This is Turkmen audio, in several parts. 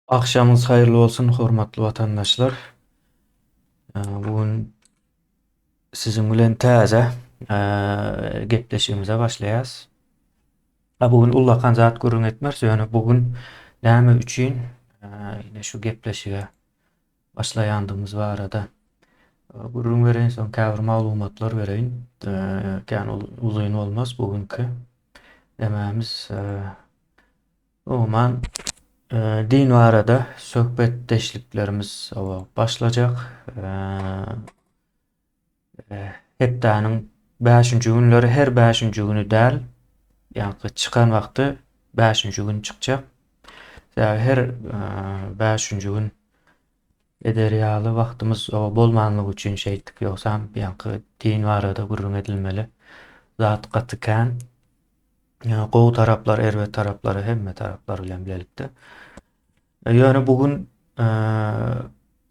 Akşamınız hayırlı olsun hormatly vatandaşlar. Bugün sizin bilen täze gepleşigimize başlaýas. Bugün ullakan zat gürrüň etmez. Ýöne bugün näme üçin ýene şu gepleşige başlaýandymyz barada gürrüň bereň, soň käbir maglumatlar bereýin. Kän uzun bolmaz bugünkü nämämiz. Umuman din barada söhbetdeşliklerimiz başlajak. Hepdäniň 5-nji günleri her 5-nji günü däl, ýani çykan wagty 5-nji gün çykjak. Her 5-nji gün ederýaly wagtymyz bolmanlygy üçin şeýtdik, ýoksam ýani din barada gürrüň edilmeli. Zat gatykän gowy taraplar, erwet taraplary, hemme taraplar bilen bilelikde. Ýöne bugün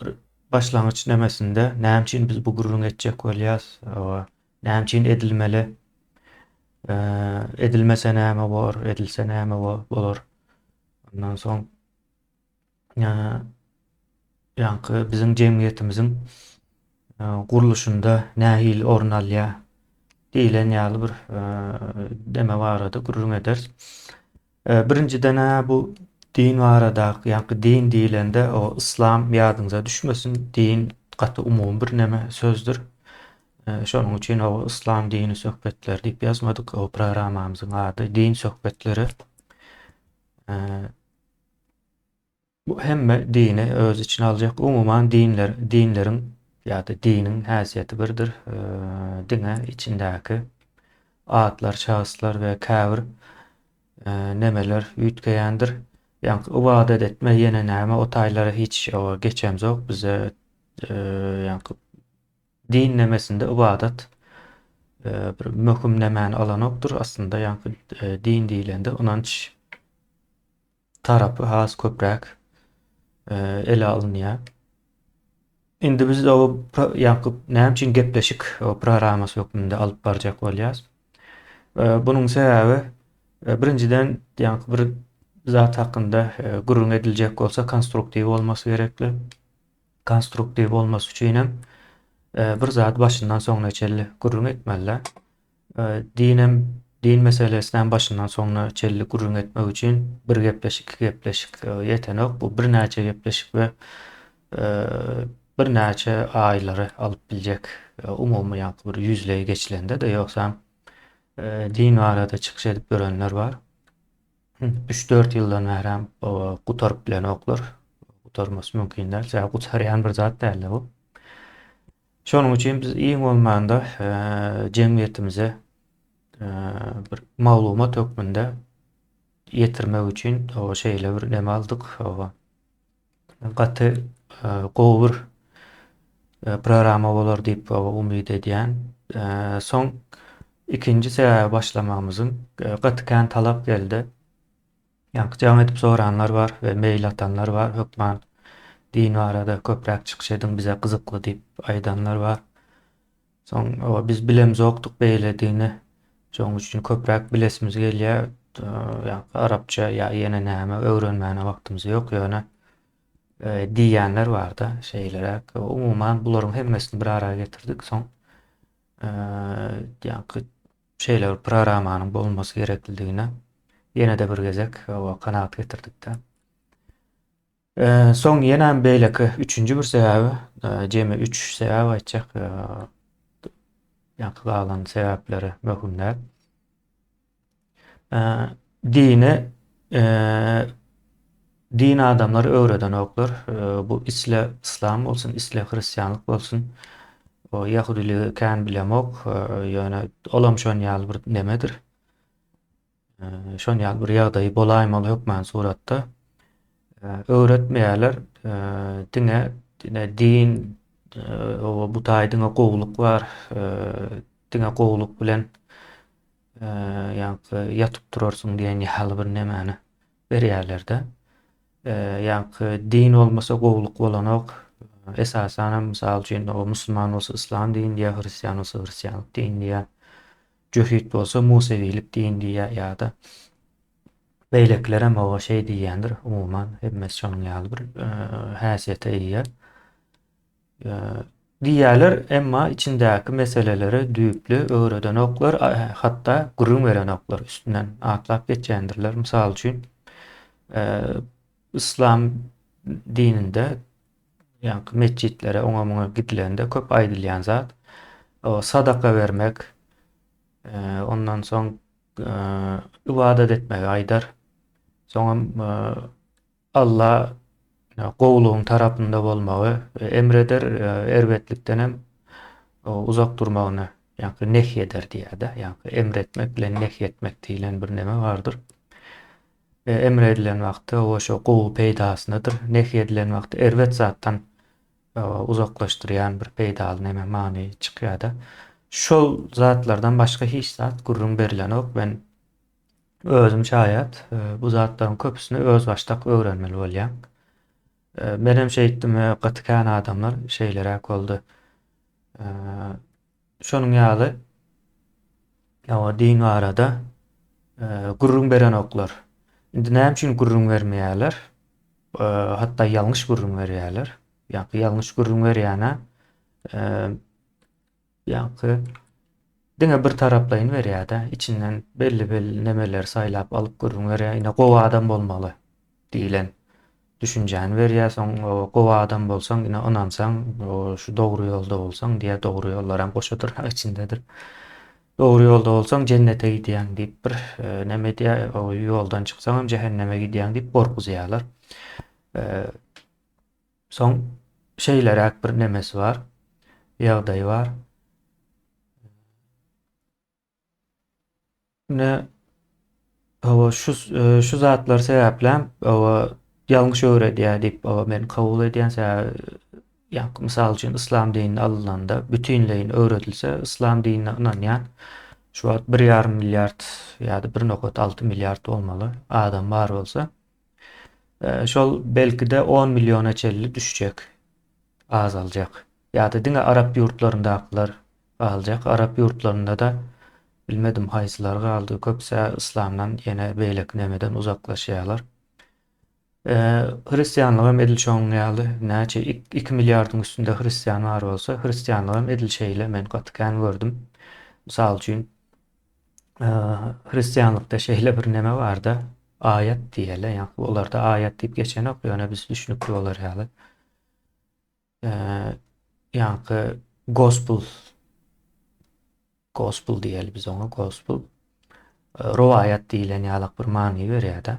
bir başlangıç nemesinde näme üçin biz bu gürrüň etjek bolýas, näme üçin edilmeli, edilmese näme bolar, edilse näme bolar. Ondan soň ýani biziň jemgyýetimiziň guruluşunda nähili orun alýar diýilen ýaly bir deme barada gürrüň ederiz. Birinciden bu din baradaky, ýani din diýilende o islam ýadyňyza düşmesin. Din gaty umumy bir neme sözdür. Şonuň üçin o islam dini söhbetleri diýip ýazmadyk. O programmamyzyň ady din söhbetleri. Bu hemme dini öz içine aljak. Umuman dinleriň ýa-da diniň häsiýeti birdir. Diňe içindäki atlar, şahyslar we käbir nemeler üýtgeýändir. Ýani ibadet etme ýene näme o taýlara hiç geçemzok. Bize ýani din nemesinde ibadat bir möhüm nemäni alanokdur. Aslında ýani din diýilende onanç tarapy has köpräk ele alınýar. Indi biz ýani näme üçin gepleşik o programma söküminde alyp barjak bolýas. Bunuň sebäbi birinciden ýani bir zat hakynda gürrüň ediljek bolsa konstruktiw bolmasy gerekli. Konstruktiw bolmasy üçin hem bir zat başyndan soňuna çelli gürrüň etmeli. Din meselesinden başyndan soňuna çelli gürrüň etmek üçin bir gepleşik, iki gepleşik ýetenok. Bu bir näçe gepleşik we bir näçe aýlary alyp biljek. Umumy ýani bir ýüzleýi geçilende de ýoksam din barada çykyş edip görenler bar. 3-4 ýyldan bäri gutaryp bilen oklar. Gutarmasy mümkin däl. Sähä gutarýan bir zat däl bu. Şonuň üçin biz iň bolmanda jemgyýetimize bir maglumat hökmünde ýetirmek üçin o şeýle bir neme aldyk. Gaty gowy bir programma bolar diýip umyt edýän. Soň ikinji sebäbi başlamamyzyň gatykän talap geldi. Ýani jam edip soranlar bar we mail atanlar bar. Hökmen din barada köpräk çykyş ediň, bize gyzykly diýip aýdanlar bar. Soň biz bilemzokdyk beýlediğini. Şoň üçin köpräk bilesimiz gelýär. Ýani arapça ýa ýene näme öwrenmäne wagtymyz ýok. Ýöne diýenler bar da şeýlerek. Umuman bularyň hemmesini bir araya getirdik. Soň ýani şeýle bir programmanyň bolmasy gereklidigine ýene-de bir gezek kanaat getirdik de. Soň ýene beýleki üçünji bir sebäbi, jemi 3 sebäp aýtjak. Ýani galan sebäpleri möhümler. Dini din adamlary öwreden oklar. Bu islam bolsun, hristiýanlyk bolsun, o Yahudilik kän bilemok. Ýöne olam şon ýaly bir nemedir. Şon ýaly bir ýagdaý bolaýmaly hökmen suratda öwretmeýärler. Diňe din bu taýdyňa gowluk bar. Diňe gowluk bilen ýani ýatyp durarsyň diýen ýaly bir nemäni berýärler-de. Ýani din olmasa gowluk bolanok. Esasen mysal üçin o musulman bolsa islam din diýär, hristiýan bolsa hristiýanlyk din diýär. Cöhit bolsa musewilik din diýär ýa-da beýlekler hem o şey diýendir. Umuman hemmesi şonuň ýaly bir häsiýete eýe. Diýerler, emma içindäki meselelere düýpli öwreden oklar, hatda gurrun beren oklar üstünden atlap geçendirler. Mysal üçin, eee, İslam dininde ýa-ni mescitlere, oňa muňa gidilende köp aýdylýan zat, o sadaka vermek, ondan soň ibadet etmek aýdar. Soňra Allah gowlugyň tarapynda bolmagy emreder, erbetlikden hem uzak durmagyny ýa-ni nehy eder diýär-de. Ýa-ni emretmek bilen nehy etmek diýilen bir neme bardyr. Emredilen wagtda o şo gowy peýdasyndadyr. Nehy edilen wagtda erbet zatdan uzaklaşdyrýan bir peýdaly neme many çykýar-da. Şol zatlardan başga hiç zat gurrun berilen ok. Ben özüm şaýat bu zatlaryň köpüsini öz başdak öwrenmeli bolýan. Menem şeýitdim gatykän adamlar şeýlerä boldy. Şonuň ýaly o din arada gurrun beren oklar. Indi näme üçin gurrun bermeýärler? Hatda ýalňyş gurrun berýärler. Ýa-ni ýalňyş gurrun berýäne ýa-ni diňe bir taraplaýyn berýär-de, içinden belli nemeler saýlap alyp gurrun berýär. Ine gowy adam bolmaly diýilen düşünjäni berýär. Soň gowy adam bolsaň, ine onansaň, şu dogry ýolda bolsaň diýe dogry ýollar hem goşadyr, içindedir. Dogry ýolda bolsaň jennete gidýäň diýip bir neme diýär, o ýoldan çyksaň hem jehenneme gidýäň diýip gorkuzýarlar. Soň şeýleräk bir nemesi bar, ýagdaý bar. Ne şu zatlar sebäplem ýalňyş öwredýär diýip men kabul edýän ýa-ni mysal üçin İslam dinine alynanda bütünleýin öwredilse, İslam dinine ynanýan şu wagt 1,5 milliard ýa-da 1,6 milliard bolmaly adam bar bolsa, şol belki-de 10 milyona çelli düşjek, azaljak. Ýa-da diňe Arap ýurtlaryndakylar azaljak. Arap ýurtlarynda da bilmedim haýsylar galdy, köpse İslamdan ýene beýlek nemeden uzaklaşýarlar. Hristiýanlyk hem edil şoň ýaly, näçe 2 milliardyň üstünde hristiýan bar bolsa, hristiýanlyk hem edil şeýle men gatykän gördüm. Mysal üçin, hristiýanlykda şeýle bir neme bar-da, aýat diýerler, ýa-ni olarda aýat diýip geçen ok, ýöne biz düşünip bolar ýaly. Ýa-ni gospel diýeli biz oňa, gospel. Rowaýat diýilen ýalyk bir many berýär-de.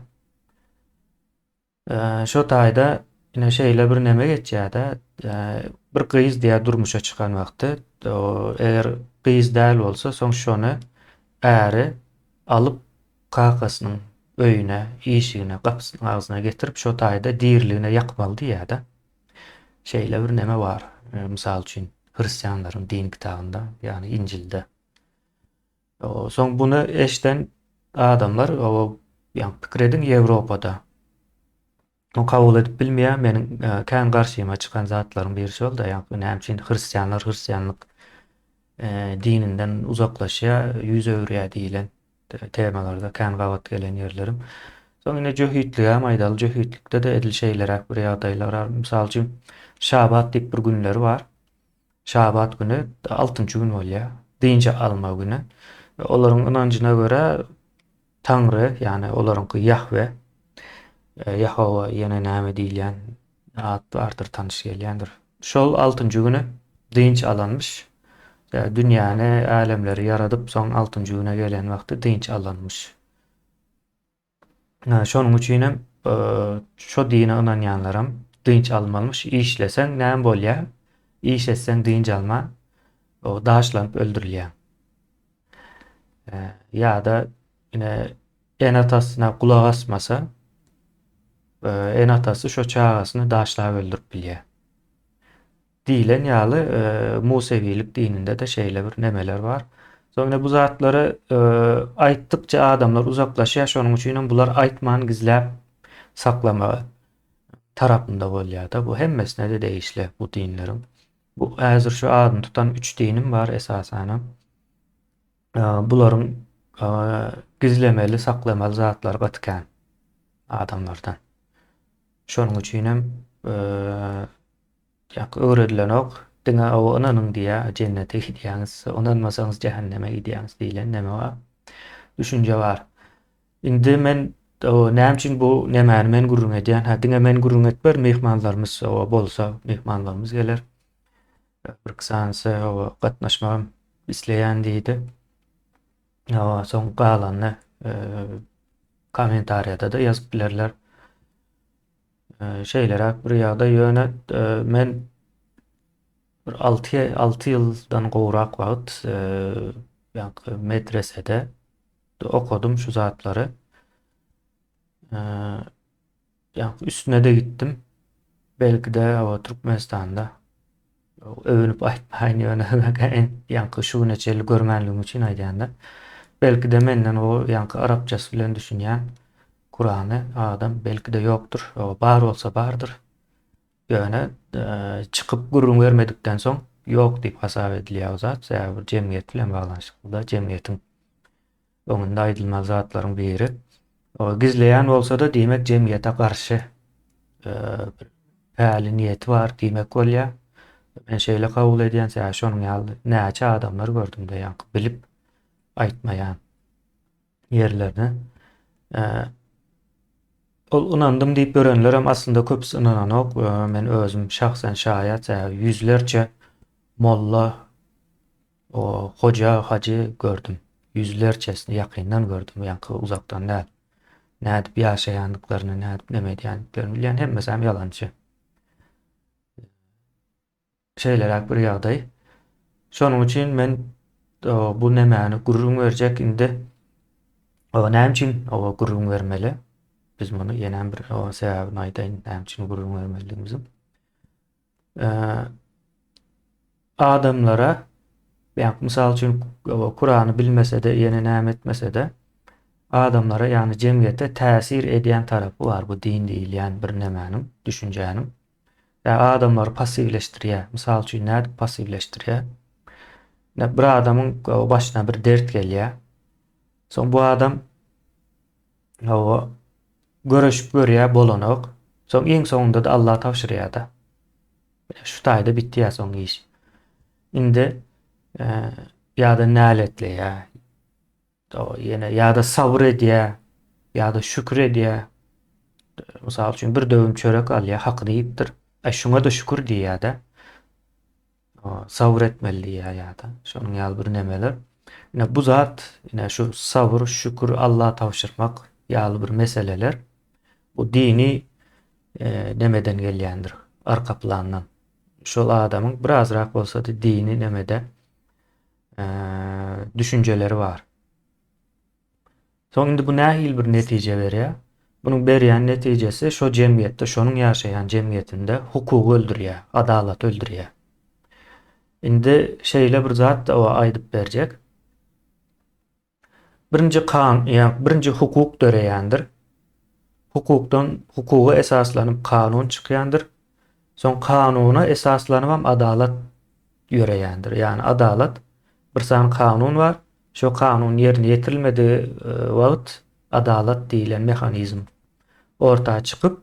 Şo taýda ine şeýle bir neme geçýär-de, bir gyz diýär durmuşa çykan wagtda, eger gyz däl bolsa, soň şonu äri alyp kakasynyň öýüne, işigine, gapysynyň agzyna getirip şo taýda dirligine ýakmaly diýär-de. Şeýle bir neme bar. Mysal üçin hristiýanlaryň din kitabynda, ýani İncilde. Soň bunu eşden adamlar ýa-ni pikir edin Ýewropada. O kabul edip bilmeýän meniň kän garşyma çykan zatlaryň birisi boldy. Ýa-ni näme üçin hristiýanlyk dininden uzaklaşýar, ýüz öwrýär diýilen temalarda kän gabat gelen ýerlerim. Soň ine jöhütlik hem aýdaly, jöhütlikde de edil şeýleräk bir ýagdaýlar bar. Mysal üçin Şabat diýip bir günleri bar. Şabat güni 6-njy gün bolýar. Dinçe alma güni. Olaryň ynanjyna görä Tangry, ýani olaryňky Yahwe, Yahova ýene näme diýilýän at bardyr, tanyş gelýändir. Şol 6-njy güni dinç alanmış. Dünýäni, älemleri yaradyp soň 6-njy güne gelen wagtda dinç alanmış. Şonuň üçin hem şo dine ynanýanlaram dinç almalmış. İşleseň näme bolýar? İş etseň dinç alma, o daşlanyp öldürilýär. Ýa-da ine en atasyna kulak asmasa, en atasy şo çagasyny daşlap öldürip bilýär. Diýilen ýaly Musewilik dininde de şeýle bir nemeler bar. Soňra bu zatlary aýtdykça adamlar uzaklaşýar, şonuň üçin bular aýtmany gizläp saklama tarapynda bolýar-da. Bu hemmesine de değişli bu dinleriň. Bu häzir şu adyny tutan 3 dinim bar esasen. Bularyň gizlemeli, saklamaly zatlar gatykän. adamlardan. Şonuň üçinem ýa öwredilen ok diňe o onanyň diýä jennete gidýäňiz, onanmasaňyz jehenneme gidýäňiz diýilen näme bar? Düşünje bar. Indi men näme üçin bu nämäni men gurrun edýän? Ha diňe men gurrun etber, mehmanlarymyz bolsa, mehmanlarymyz geler. Bir kısansy gatnaşmagam isleýän diýdi. Soň galanyny kommentariýada da ýazyp bilerler. Şeýleräk bir ýagda ýöne men bir 6 ýyldan gowrak wagt ýa medresede okudum şu zatlary. Ýa üstüne de gittim. Belki de o Türkmenistanda övünüp aýtmaýyn ýöne ýa şu neçeli görmänligim üçin aýdýanda. Belki de menden o ýa arapçasy bilen düşünýän Kur'any adam belki de ýokdur. O bar bolsa bardyr. Ýöne çykyp gurrun bermedikden soň ýok diýip hasap edilýär o zat. Säbir jemgyýet bilen baglanşykda jemgyýetiň öňünde aýdylmaz zatlaryň biri. O gizleýän bolsa da diýmek jemgyýete garşy bir päli niýeti bar diýmek bolýar. Men şeýle kabul edýän sähä şonuň ýaly näçe adamlar gördüm de ýa bilip aýtmaýan ýerlerini. Ol ynandym diýip görenler hem aslında köpüsi ynanok. Men özüm şahsen şaýat yüzlerce molla, o hoca, hacı gördüm. Yüzlerçesini ýakyndan gördüm. Ýa uzakdan näl. Nädip ýaşaýandyklaryny, nädip neme edýändiklaryny bilýän hemmesem ýalançy. Şeýleräk bir ýagdaý. Şonuň üçin men bu nemäni gurrun berjek indi. Näme üçin gurrun bermeli? Biz bunu ýene bir sebäbini aýdaýyn, näme üçin gurrun bermeligimizi. Adamlara misal üçin Kur'any bilmese de, ýene näme etmese de adamlara ýani jemgyýete täsir edýän tarapy bar bu din diýilýän bir nemäniň, düşünjäniň. Adamlary passivleşdirýär. Misal üçin näde passivleşdirýär? Bir adamyň başyna bir dert gelýär. Soň bu adam görüşüp görýär bolanok. Soň iň soňunda da Allah tapşyrýar da. Şu taýda bitýär soň iş. Indi ýa-da näletleýär. Ýene ýa-da sabr edýär, ýa-da şükür edýär. Misal üçin bir döwüm çörek alýar, hakyny ýipdir. Şuňa da şükür diýär de. Sabr etmeli diýär ýa-da. Şonuň ýaly bir nemeler. Bu zat şu sabr, şükür, Allah'a tawşyrmak ýaly bir meseleler. Bu dini nemeden gelýändir, arka plandan. Şol adamyň birazrak bolsa da dini nemede düşünjeleri bar. Soň indi bu nähil bir netije berýär? Bunyň berýän netijesi şo jemgyýetde, şonuň ýaşaýan jemgyýetinde hukuky öldürýär, adalat öldürýär. Indi şeýle bir zat aýdyp berjek. Birinji birinji hukuk döreýändir. Hukuga esaslanyp kanun çykýandyr. Soň kanuna esaslanyp hem adalat ýöreýändir. Ýani adalat bir san kanun bar. Şo kanun ýerine ýetirilmedi wagt adalat diýilen mehanizm ortağa çykyp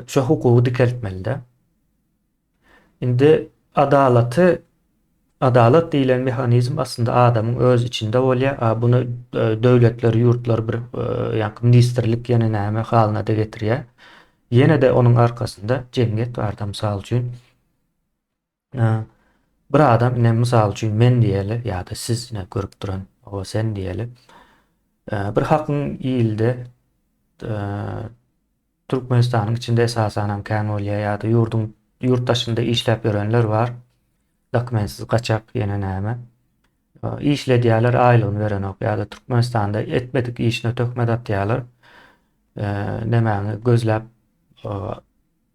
şo hukuky dikeltmeli. Indi adalat diýilen mehanizm aslında adamyň öz içinde bolýar. Bunu döwletler, ýurtlar bir ministrlik ýene näme halyna da getirýär. Ýene de onuň arkasynda jemgyýet bar. Misal üçin bir adam misal üçin men diýeli ýa-da siz görüp duran sen diýeli bir hakyň ýyldy Türkmenistanyň içinde esasan hem kän bolýar ýa-da yurtdaşynda işläp ýörenler bar. Dokumentsiz kaçak ýene näme. İşledýärler, aýlygyny berenok ýa-da Türkmenistanda etmedik işine tökme datýarlar. Nämäni gözläp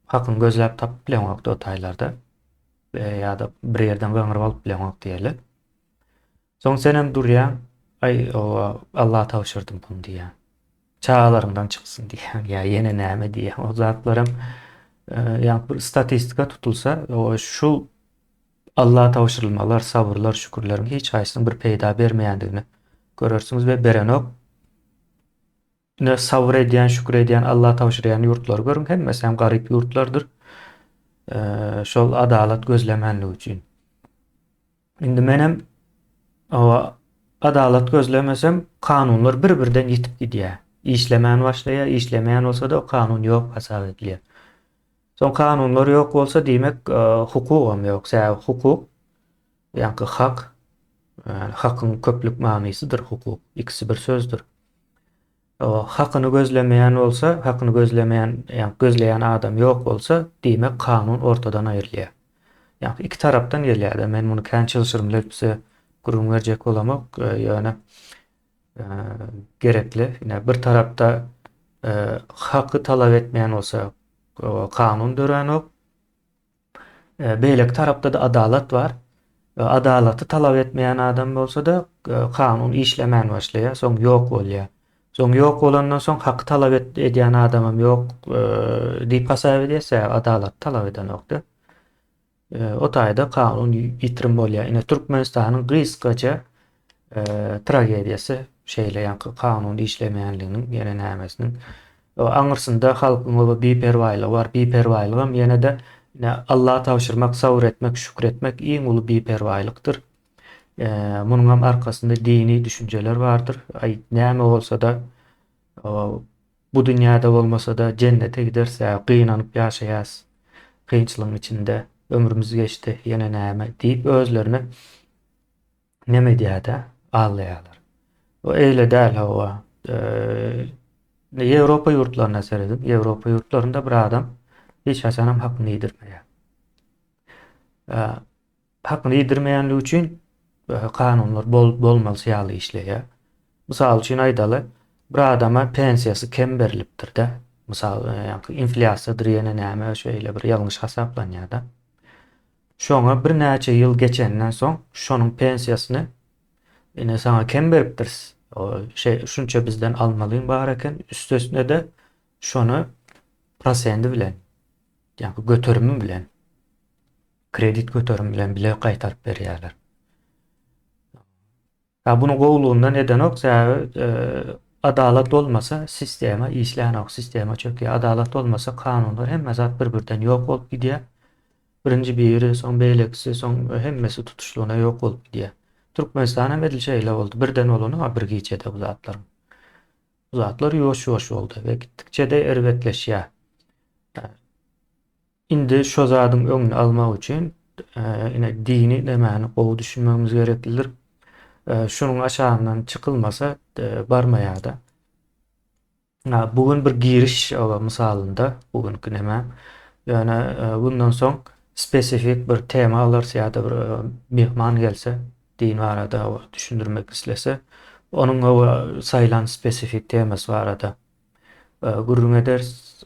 hakyny gözläp tapyp bilen wagt o taýlarda ýa-da bir ýerden gaňryp alyp bilen wagt diýerler. Soň sen hem durýan, Allah tawşyrdym bunu diýär. Çağalaryňdan çyksyn diýär. Ýene näme diýär. O zatlar hem bir statistika tutulsa şu Allah'a tawşyrylmalar, sabrlar, şükürlerin hiç haýsysyň bir peýda bermeýändigini görürsüňiz we berenok ne sabır ediyen, şükrediyen, Allah'a tavşirayan yurtlar görün. Hemmesi hem garip yurtlardır. Şol adalet gözlemenliği için. Indi menem o adalet gözlemesem kanunlar bir-birden yitip gidiyor. İşlemeyen başlaya, işlemeyen olsa da o kanun yok hesap ediliyor. Son kanunlar yok olsa demek hukukam yok. Hukuk yani hak, yani hakkın köplük manysıdır hukuk. İkisi bir sözdür. O hakkını gözlemeyen olsa, hakkını gözlemeyen yani gözleyen adam yok olsa demek kanun ortadan ayrılıyor. Yani iki taraftan geliyor da men bunu kendi çalışırım bize kurum verecek olamak yani e, gerekli. Yine bir tarafta hakkı talep etmeyen olsa o kanun dören o. Beýleki tarapda da adalet var. Adalaty talap etmeýän adam bolsa da kanun işlemän başlaýar, soň ýok bolýar. Soň ýok bolandan soň hak talap edýän adamam ýok diýip hasap edýärse adalat talap eden okdy. O taýda kanun ýitirim bolýar. Ine Türkmenistanyň gysgaça tragediýasy şeýle ýa kanun işlemeýänliginiň ýene nämesin. O aňyrsynda halkyň o biperwaýlygy bar. Biperwaýlygam ýene de Allah'a tavşırmak, sabır etmek, şükretmek iň uly biperwaýlykdyr. Munuň arkasynda dini düşünjeler bardyr. Ay näme bolsa da bu dünýäde bolmasa da cennete giderse gynanyp ýaşaýas. Kynçylygyň içinde ömrümüz geçti, ýene näme diýip özlerini neme diýär-de allaýarlar. O eýle däl hawa. Ýewropa ýurtlaryna seredip, Ýewropa ýurtlarynda bir adam hiç hasanam hakkını yedirmeýär. Hakkını yedirmeýänligi üçin kanunlar bolmaly ýaly işleýär. Mysal üçin aýdaly, bir adama pensiýasy kem berilipdir de. Mysal inflasiýadyr ýene näme şeýle bir ýalňyş hasaplanýar da. Şoňa bir näçe ýyl geçenden soň şonuň pensiýasyny ine saňa kem beripdir. O şunça bizden almalyň bar eken, üstesine de şonu prosendi bilen, yani götürümü bilen, kredit götürümü bilen bile gaýtaryp berýärler. Bunu gowulundan neden ok? Adalet olmasa sistema işleýän ok, sistema çökýär. Adalet olmasa kanunlar hemme zat bir-birden ýok bolup gidýär. Birinji biri, soň beýlekisi, soň hemmesi tutuşluğuna ýok bolup gidýär. Türkmenistan hem edil şeýle boldy. Birden olany bir giçede bu zatlar. Bu zatlar ýoş-ýoş boldy we gitdikçe de erwetleşýär. Indi şo zadyň öňüni almak üçin ine dini nämäni gowy düşünmemiz gereklidir. Şunun aşağından çykylmasa barmaýar da. Bugün bir giriş misalında bugünkü näme ýöne bundan soň spesifik bir tema alyrsa ýa-da bir mehman gelse din barada düşündirmek islese onun o saýlan spesifik temasy barada gurrun ederiz.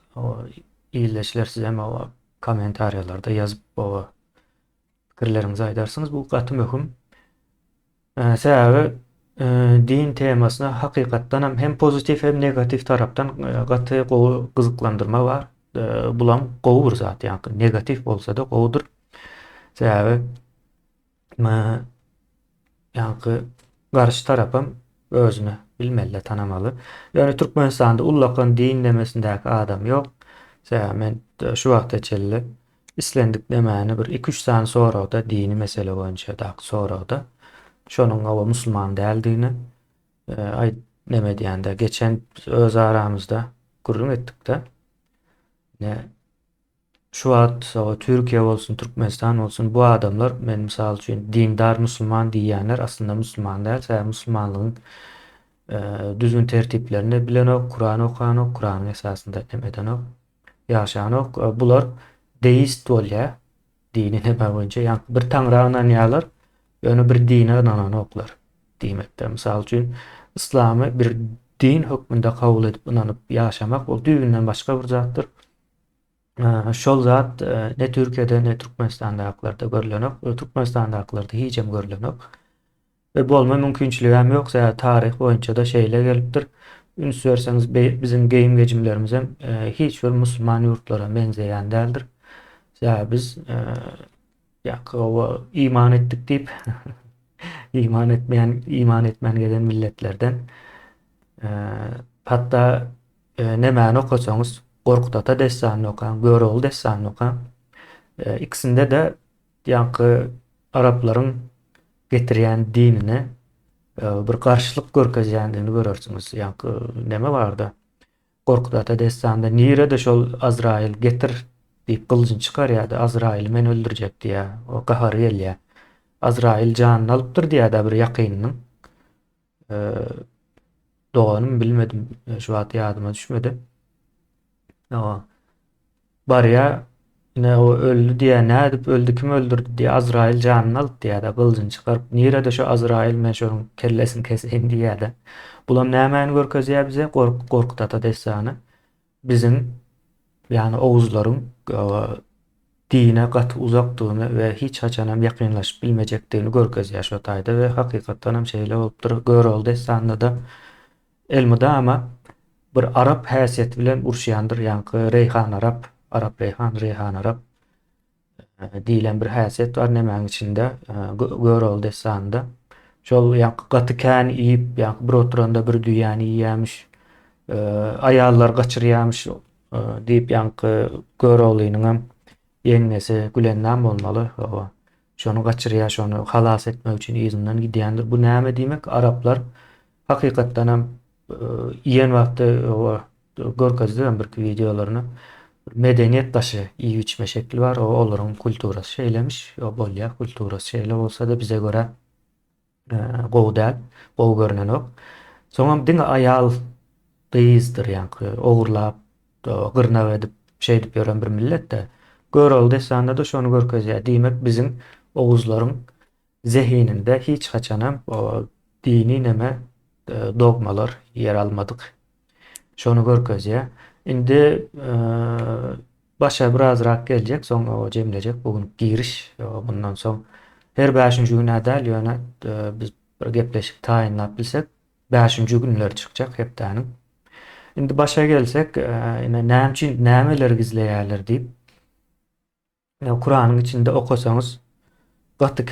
İyileşler size o komentaryalarda yazıp o fikirlerinizi aydarsınız. Bu gaty möhüm. Sebäbi din temasyna hakykatdan hem pozitif hem negatif tarapdan gaty gowy gyzyklandyrma bar. Bulam gowy bir zat, ýani negatif bolsa da gowudur. Sebäbi ýani garşy tarapam özüni bilmeli, tanamaly. Ýani Türkmenistanda ullakan din demesindäki adam ýok. Men şu wagta çelli islendik demäni bir 2-3 sany sonra da dini mesele boýunça da sonra da şonuň o musulman däldigini neme diýende geçen öz aramyzda gurrun etdik de şu wagt Türkiýe bolsun, Türkmenistan bolsun bu adamlar men misal üçin dindar musulman diýenler aslında musulman däl, musulmanlygyň düzgün tertiplerini bilen ok, Kur'an okan ok, Kur'anyň esasında demeden ok, ýaşayan ok. Bular deist bolýar. Dinine boýunça ýani bir taňra inanýarlar, ýöne bir dine inanan oklar diýmekde. Misal üçin islamy bir din hökmünde kabul edip inanyp ýaşamak o düýünden başga bir zatdyr. Şol zat ne Türkiýede ne Türkmenistandaklarda görülen ok, Türkmenistandaklarda hiçem görülen ok. Ve bolma mümkinçiligi hem ýoksa tarih boýunça da şeýle gelipdir. Üns verseňiz bizim geyim gejimlerimiz hem hiç bir musulman ýurtlara benzeýän däldir. Biz iman etdik diýip iman etmän gelen milletlerden Hatta nämäni okasaňyz Gorkut Ata destanyny okan, Göreol destanyny okan. İkisinde de ýanky Araplaryň getirýän dinine bir garşylyk görkezýändigini görersiňiz. Ýanky näme bardy? Gorkut Ata destanynda nirede şol Azrail getir diýip gyljyn çykarýardy. Azrail meni öldürjek diýär. O gahary gelýär. Azrail janyny alypdyr diýär bir ýakynyň. Doğanım bilmedim. Şu an yadıma düşmedi. O barya yine o öldü diye ne edip öldü kim öldürdü diye Azrail canını alıp diye de kılıcını çıkarıp nire de şu Azrail men şonun kellesini keseyim diye de. Bulam nämäni görkezýär bize Gorkut Ata destanı. Bizim yani Oğuzların dine gat uzakdygyny ve hiç haçanam ýakynlaşyp bilmejekdigini görkezýär şu taýda ve hakykatdan hem şeýle bolupdyr. Göreol destanynda da Elmida ama bir Arap häsiýeti bilen urşýandyr. Ýanky Reyhan Arap, Reyhan Arap diýilen bir häsiýet bar nämäň içinde Göreol destanynda. Şol ýanky gaty kän iýip, ýanky bir oturanda bir düýäni ýýämiş, aýallar gaçyrýarmyş diýip ýanky Göreolynyň hem ýeňesi Gülendam bolmaly. Şonu gaçyrýar, şonu halas etmek üçin izinden gidýändir. Bu näme diýmek? Araplar hakykatdan hem iýen wagty görkezdiň bir videolaryny medeniýet taşy iýip içme şekli bar. O olaryň kulturasy şeýlemiş. O bolýar kulturasy şeýle bolsa da bize göre gowy däl, gowy görnen ok. Soňam diňe aýal gyzdyr ýanky ogurlap, gyrnap edip şey edip ýören bir millet de Göreol destanynda da şonu görkezýär. Diýmek biziň Oğuzlaryň zehininde hiç haçanam o dini näme dogmalar yer almadyk. Şonu görkezýär. Indi başa birazrak geljek, soňra o jemlejek bugün giriş. Bundan soň her 5-nji güne däl ýöne biz bir gepleşik taýinlap bilsek 5-nji günler çykjak hepdäniň. Indi başa gelsek, nämeler gizleýärler diýip Kur'anyň içinde okasaňyz gaty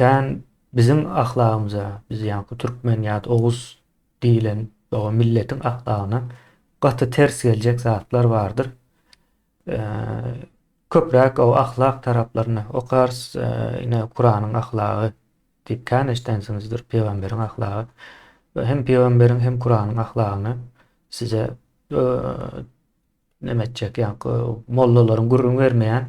bizim ahlagymyza, biz ýanky türkmen ýa-da Oğuz diýilen o milletiň ahlagyna gaty ters geljek zatlar bardyr. Köpräk o ahlak taraplaryny okars, ine Kur'anyň ahlagy diýip kän eşdensiňizdir, peýgamberiň ahlagy. Hem peýgamberiň hem Kur'anyň ahlagyny size näme etjek, ýanky mollalaryň gurrun bermeýän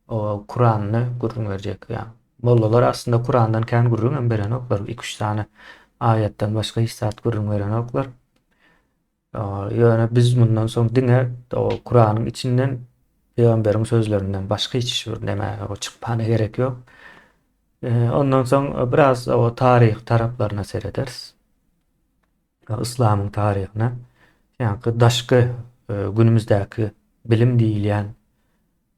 o Kur'anyny gurrun berjek. Ýani mollalar aslında Kur'andan kän gurrun beren oklar. 2-3 tane ayetden başga hiç zat gurrun beren oklar. Ýöne biz bundan soň diňe o Kur'anyň içinden peýgamberiň sözlerinden başga hiç bir näme çykpana gerek ýok. Ondan soň biraz o tarih taraplaryna serederiz. Islamyň taryhyna, ýanky daşky günümüzdäki bilim diýilýän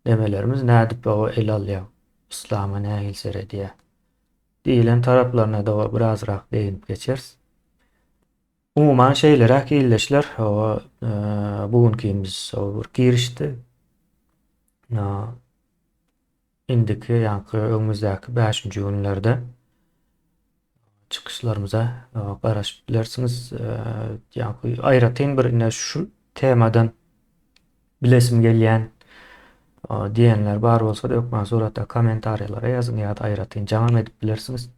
demelerimiz nädip o el alýar. İslama nähil serediýär. Diýilen taraplarına da birazrak değinip geçeriz. Umuman şeýlere ýyldaşlar bugunkimiz bir girişdi. Indiki ýanky öňümüzdäki 5-nji günlerde çykyşlarymyza garaşyp bilersiňiz. Ýanky aýratyn bir şu temadan bilesim gelýän diýenler bar bolsa da ýokma suratda kommentariýalara ýazyň ýa-da aýratyn jagam edip bilersiňiz.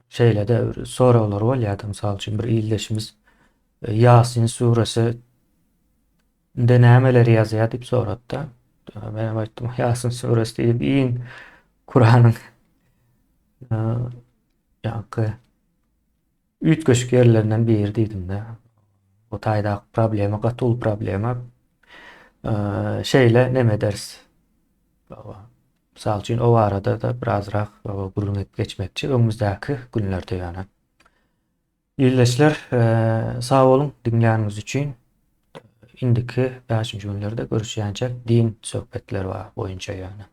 Şeýle de soralar bolýar, mysal üçin bir ýyldaşymyz Yasin suresi de nämeler ýazýar diýip soratdy. Men aýtdym Yasin suresi diýip iň Kur'anyň ýanky ütgeşik ýerlerinden biri diýdim-de. O taýdaky problema, gatul problema şeýle näme ders? Misal üçin o arada da birazrak gurrun edip geçmekçi öňümüzdäki günlerde ýani. Ýyldaşlar, sag bolun dinleýäniňiz üçin. Indiki 5-nji günlerde görüşýänçek din söhbetleri boýunça ýani.